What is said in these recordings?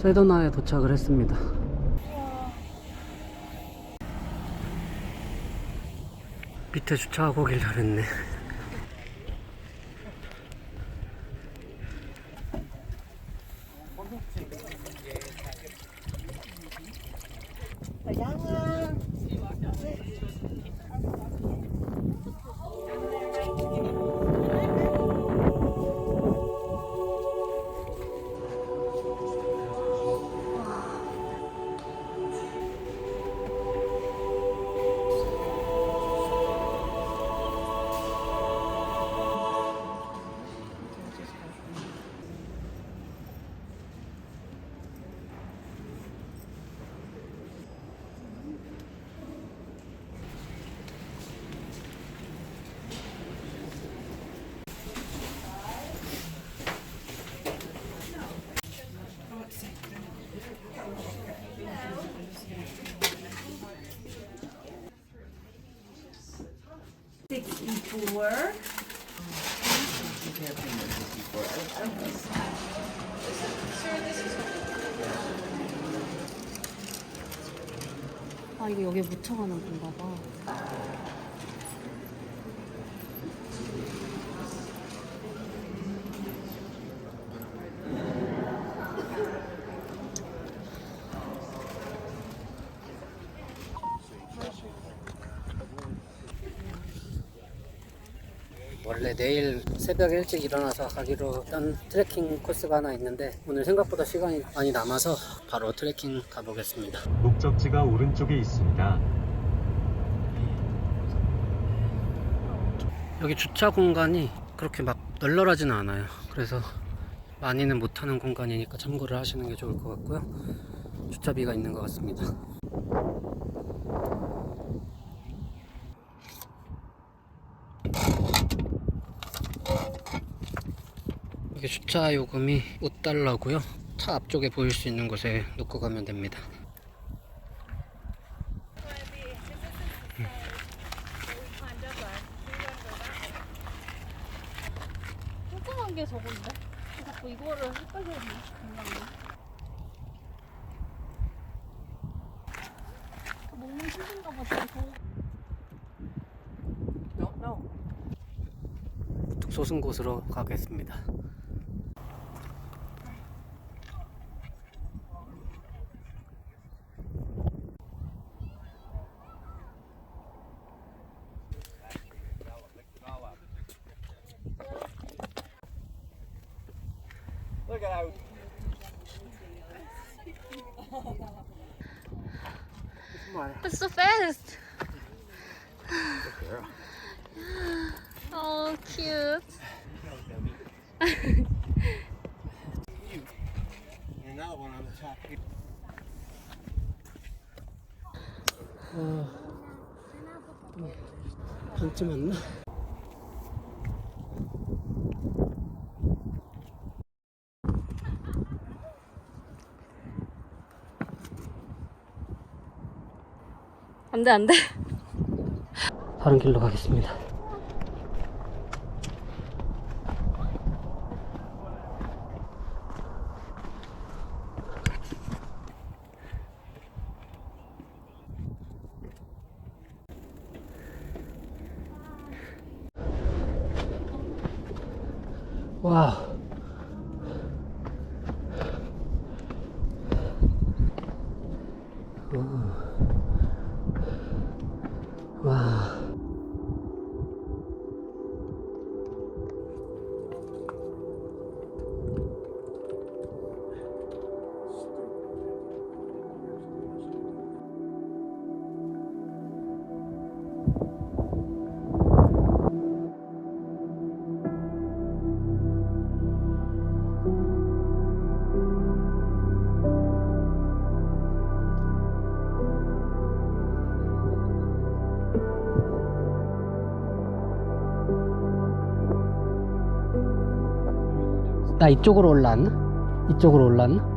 세도나에 도착을 했습니다. 밑에 주차하고 오길 잘했네. 아, 이거 여기에 묻혀가는 건가 봐. 원래 내일 새벽 일찍 일어나서 가기로 한 트레킹 코스가 하나 있는데 오늘 생각보다 시간이 많이 남아서 바로 트레킹 가보겠습니다. 목적지가 오른쪽에 있습니다. 여기 주차 공간이 그렇게 막 널널하지는 않아요. 그래서 많이는 못하는 공간이니까 참고를 하시는 게 좋을 것 같고요. 주차비가 있는 것 같습니다. 여기 주차 요금이 5달러고요. 차 앞쪽에 보일 수 있는 곳에 놓고 가면 됩니다. 조그만 게 저건데? 자꾸 이거를 헷갈려 건강해. 먹는 힘든가 봐. 솟은 곳으로 가겠습니다. It's so fast. Oh, cute. 반쯤 왔나? 안 돼, 안 돼. 다른 길로 가겠습니다. 와. 와. 나 이쪽으로 올라왔나? 이쪽으로 올라왔나?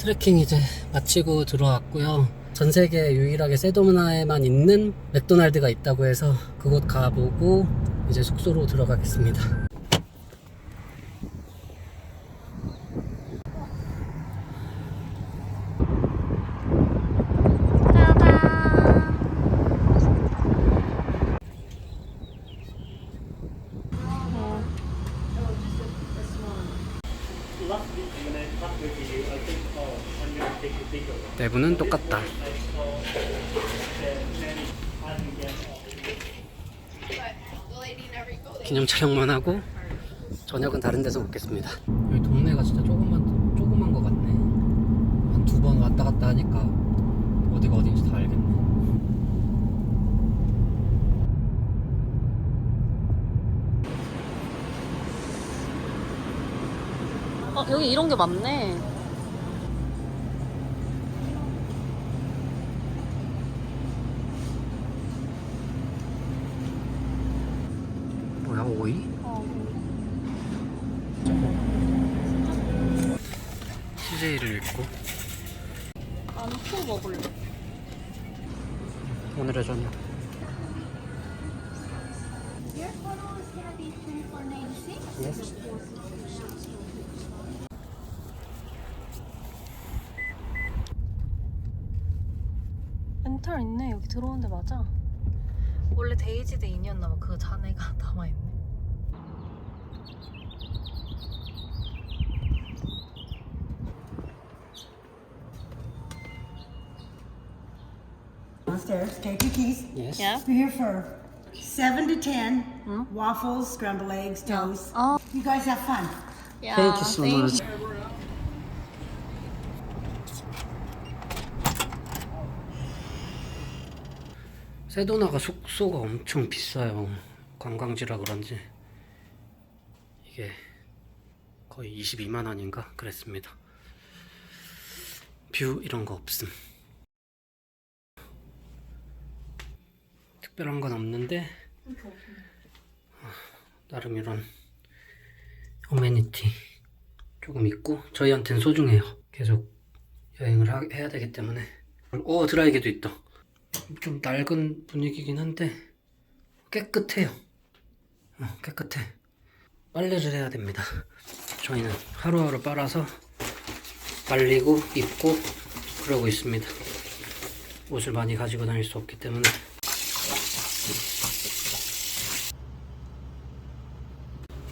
트레킹 이제 마치고 들어왔고요. 전 세계 유일하게 세도나에만 있는 맥도날드가 있다고 해서 그곳 가보고 이제 숙소로 들어가겠습니다. 내부는 똑같다. 기념 촬영만 하고 저녁은 다른 데서 먹겠습니다. 여기 동네가 진짜 조그만 것 같네. 한 2번 왔다 갔다 하니까 어디가 어딘지 다 알겠네. 여기 이런 게 많네. 뭐야, 오이? CJ를 읽고 나는 푸 먹을래. 오늘의 저녁. 렌탈 있네. 여기 들어오는데 맞아? 원래 데이지드 인이었나 봐. 그 잔해가 남아있네. Downstairs, take your keys. Yes. Yeah? We're here for 7 to 10. Hmm? Waffles, scrambled eggs, toast. 어. You guys have fun. 야, Thank you so much. 세도나가 숙소가 엄청 비싸요. 관광지라 그런지 이게 거의 22만 원인가 그랬습니다. 뷰 이런 거 없음. 특별한 건 없는데 나름 이런 어메니티 조금 있고 저희한테는 소중해요. 계속 여행을 해야 되기 때문에. 드라이기도 있다. 좀 낡은 분위기긴 한데 깨끗해요. 깨끗해. 빨래를 해야 됩니다. 저희는 하루하루 빨아서 말리고 입고 그러고 있습니다. 옷을 많이 가지고 다닐 수 없기 때문에.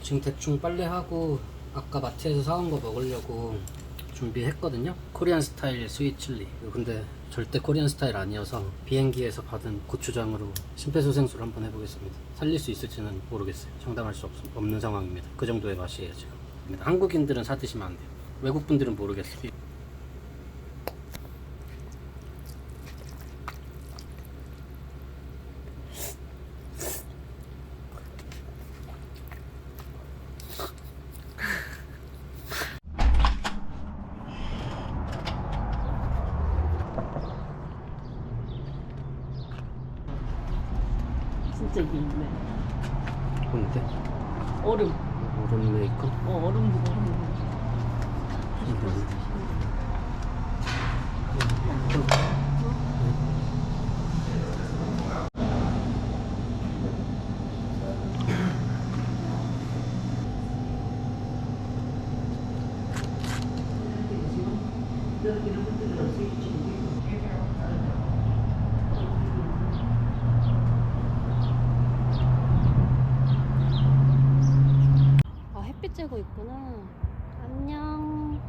지금 대충 빨래하고 아까 마트에서 사온 거 먹으려고 준비했거든요. 코리안 스타일 스윗 칠리. 근데 절대 코리안 스타일 아니어서 비행기에서 받은 고추장으로 심폐소생술 한번 해보겠습니다. 살릴 수 있을지는 모르겠어요. 장담할 수 없는 상황입니다. 그 정도의 맛이에요 지금. 한국인들은 사 드시면 안 돼요. 외국분들은 모르겠어요. 진짜 이게 있네. 뭔데? 얼음. 얼음 메이커? 얼음. 햇빛 쬐고 있구나. 안녕.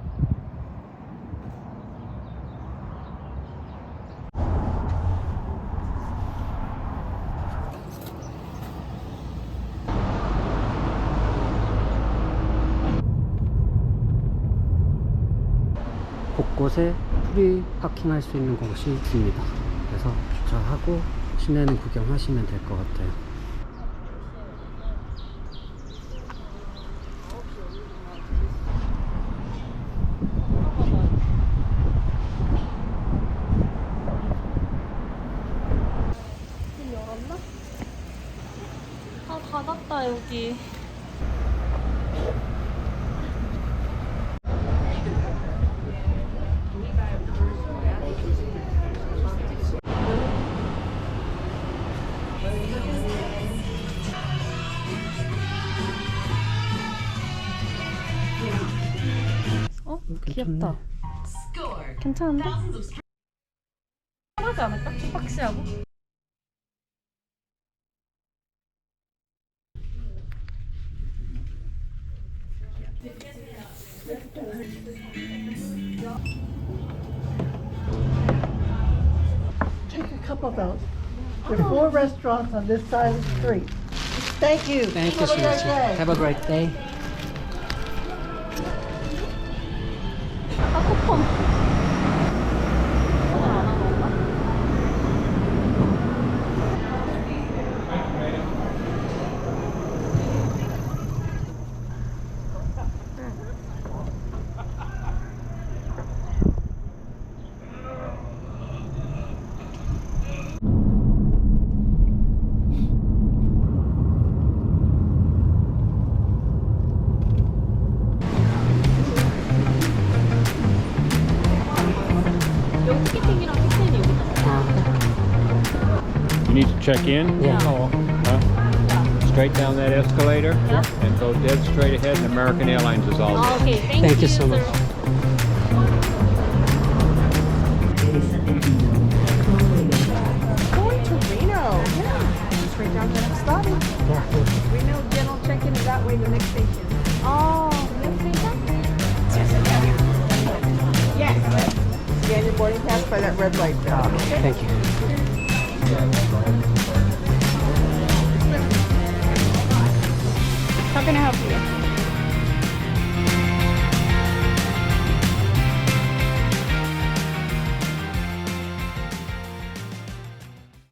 곳곳에 프리 파킹할 수 있는 곳이 있습니다. 그래서 주차하고 시내는 구경하시면 될 것 같아요. 열었나? 닫았다 여기. 귀엽다. 괜찮은데? 편하지 않을까? 박시하고? Take a couple of those. There are 4 restaurants on this side of the street. Thank you. Thank you, Have a great sweetie. day. Have a great day. 아, 쿠폰. 여기 티켓팅이랑 티켓이 여기다. You need to check in? Yeah. Huh? Straight down that escalator and go dead straight ahead, and American Airlines is all there. 오케이, Thank you so much. Going to Reno. Yeah. It's right down the next stop. Reno General check-in is that way, the next station. 아, 넥스인가? Yes. Scan your boarding pass by that red light there. Okay? Thank you. How can I help you?